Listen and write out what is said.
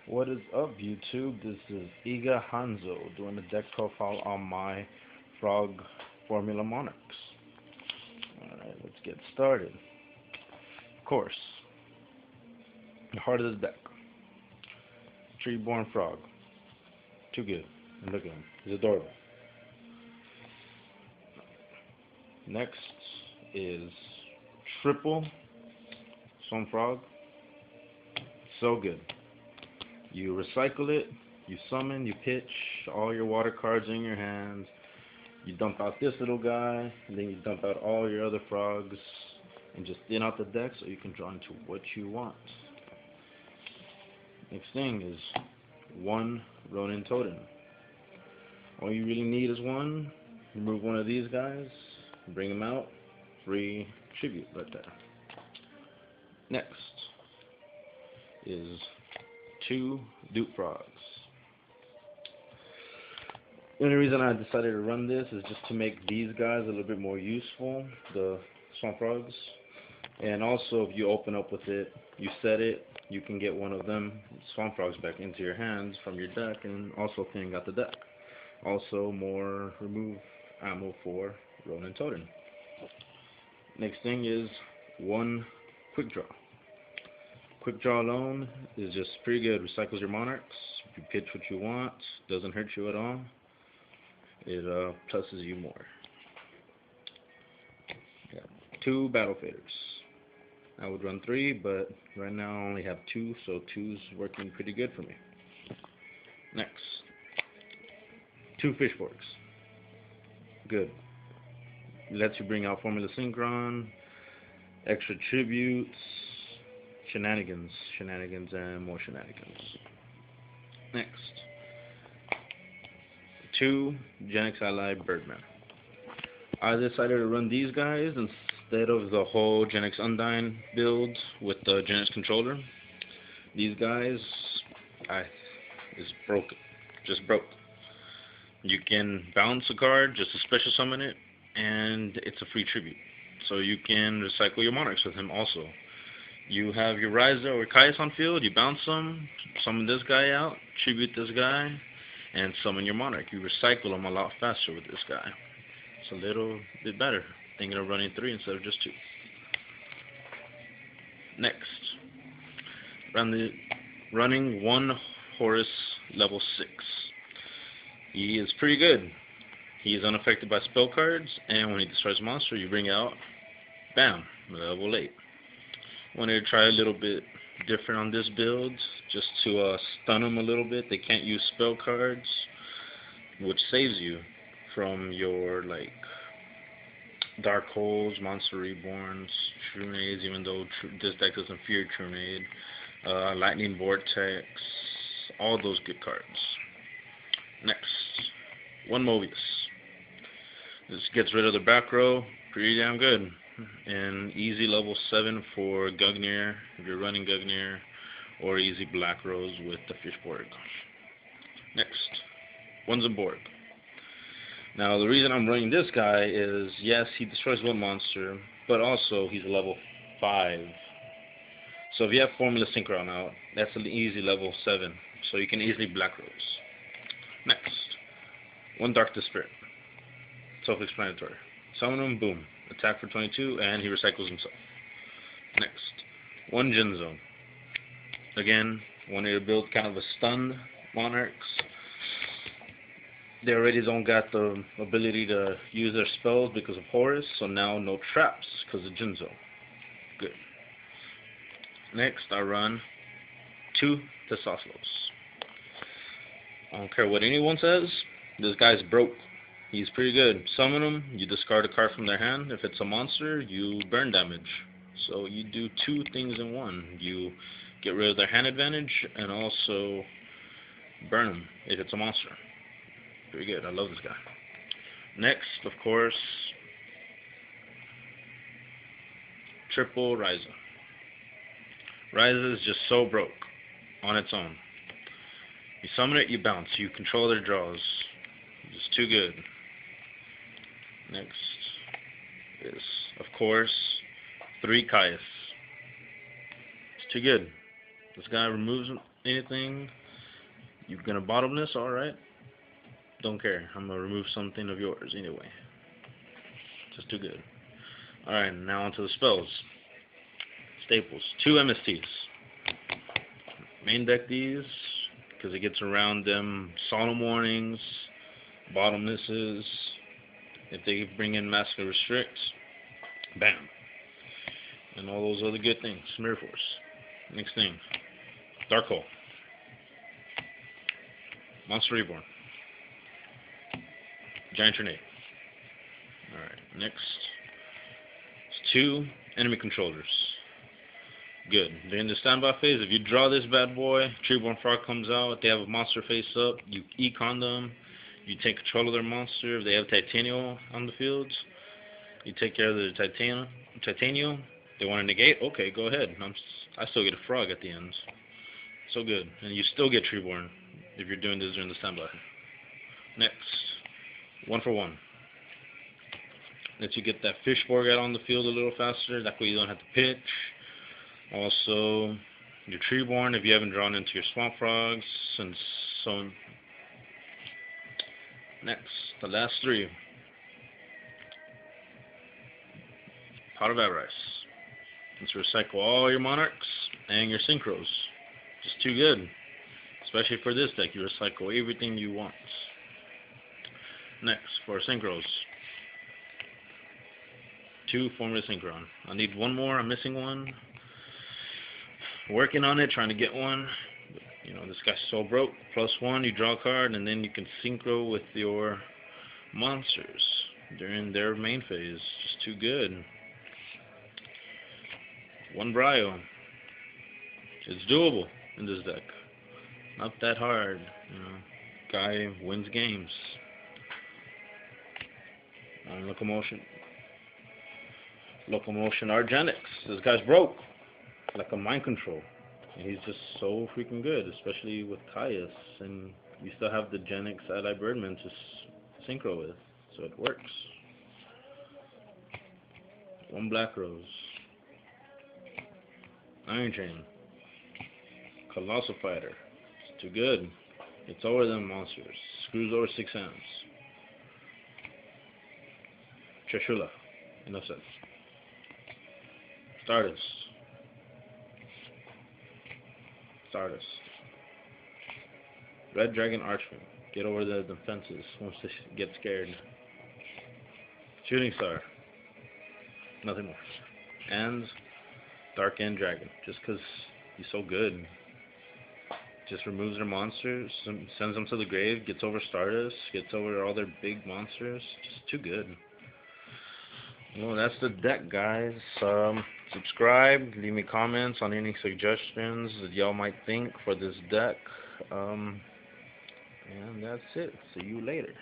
What is up, YouTube? This is Iga Hanzo doing a deck profile on my Frog Formula Monarchs. Alright, let's get started. Of course, the heart of this deck. Tree-born frog. Too good. And look at him. He's adorable. Next is triple Swamp Frog. So good. You recycle it, you summon, you pitch all your water cards in your hands, you dump out this little guy, and then you dump out all your other frogs, and just thin out the deck so you can draw into what you want. Next thing is one Ronin Totem. All you really need is one. Remove one of these guys, bring them out, free tribute right there. Next is two Dupe Frogs. The only reason I decided to run this is just to make these guys a little bit more useful, the Swamp Frogs. And also, if you open up with it, you set it, you can get one of them Swamp Frogs back into your hands from your deck, and also thinning out the deck. Also, more remove ammo for Ronin Totem. Next thing is one Quick Draw. Quick Draw alone is just pretty good. Recycles your monarchs. If you pitch what you want, doesn't hurt you at all. It pluses you more. Got two Battle Faders. I would run three, but right now I only have two, so two's working pretty good for me. Next, two Fish Forks. Good. It lets you bring out Formula Synchron, extra tributes, shenanigans, and more shenanigans. Next, two Gen X Ally Birdman. I decided to run these guys instead of the whole Gen X Undyne build with the Gen X controller. These guys, is broken, just broke. You can bounce a card, just to special summon it, and it's a free tribute. So you can recycle your monarchs with him also. You have your Ryza or Caius on field, you bounce them, summon this guy out, tribute this guy, and summon your monarch. You recycle them a lot faster with this guy. It's a little bit better, thinking of running three instead of just two. Next, running one Horus level 6. He is pretty good. He is unaffected by spell cards, and when he destroys a monster, you bring out, bam, level 8. Wanted to try a little bit different on this build, just to stun them a little bit. They can't use spell cards, which saves you from your Dark Holes, Monster Reborns, Trunades, even though this deck doesn't fear Trunade, Lightning Vortex, all those good cards. Next, one Mobius. This gets rid of the back row, pretty damn good. And easy level 7 for Gugnir, if you're running Gugnir, or easy Black Rose with the Fishborg. Next, one's a Borg. Now the reason I'm running this guy is, yes, he destroys one monster, but also he's a level 5. So if you have Formula Synchron out, that's an easy level 7, so you can easily Black Rose. Next, one Dark Spirit. Self-explanatory. Summon him, boom. Attack for 22, and he recycles himself. Next, one Jinzo. Again, wanted to build kind of a stunned monarchs. They already don't got the ability to use their spells because of Horus, so now no traps because of Jinzo. Good. Next, I run two Tesoslos. I don't care what anyone says, this guy's broke. He's pretty good. Summon him, you discard a card from their hand. If it's a monster, you burn damage. So you do two things in one. You get rid of their hand advantage and also burn them if it's a monster. Pretty good. I love this guy. Next, of course, triple Ryza. Ryza is just so broke on its own. You summon it, you bounce. You control their draws. Just too good. Next is, of course, 3 Caius. It's too good. This guy removes anything. You're gonna bottom this, alright? Don't care. I'm gonna remove something of yours anyway. Just too good. Alright, now onto the spells. Staples. 2 MSTs. Main deck these, because it gets around them solemn warnings, bottomnesses. If they bring in Massacre Restrict, bam. And all those other good things. Mirror Force. Next thing. Dark Hole. Monster Reborn. Giant Tornado. Alright, next. It's 2 enemy controllers. Good. During the standby phase, if you draw this bad boy, Treeborn Frog comes out, they have a monster face up, you econ them, you take control of their monster. If they have Titanium on the field, you take care of the Titanium. They want to negate? Okay, go ahead. I still get a frog at the end. So good. And you still get Treeborn if you're doing this during the standby. Next. 1 for 1. Lets you get that Fishborg out on the field a little faster. That way you don't have to pitch. Also, your Treeborn if you haven't drawn into your Swamp Frogs, and so on. Next, the last 3. Pot of Avarice. Let's recycle all your Monarchs and your Synchros. Just too good. Especially for this deck, you recycle everything you want. Next, for Synchros. 2 Formula Synchron. I need 1 more, I'm missing 1. Working on it, trying to get one. You know, this guy's so broke. +1, you draw a card, and then you can synchro with your monsters during their main phase. Just too good. 1 Brio. It's doable in this deck. Not that hard. You know, guy wins games. Locomotion Argenix. This guy's broke. Like a mind control. And he's just so freaking good, especially with Caius. And you still have the Genix Ally Birdman to synchro with. So it works. 1 Black Rose. Iron Chain. Colossal Fighter. It's too good. It's over them monsters. Screws over 6 hands. Trishula. Enough said. Stardust. Red Dragon Archman. Get over the defenses once they get scared. Shooting Star. Nothing more. And Dark End Dragon. Just because he's so good. Just removes their monsters, sends them to the grave, gets over Stardust, gets over all their big monsters. Just too good. Well, that's the deck, guys. Subscribe, leave me comments on any suggestions that y'all might think for this deck. And that's it. See you later.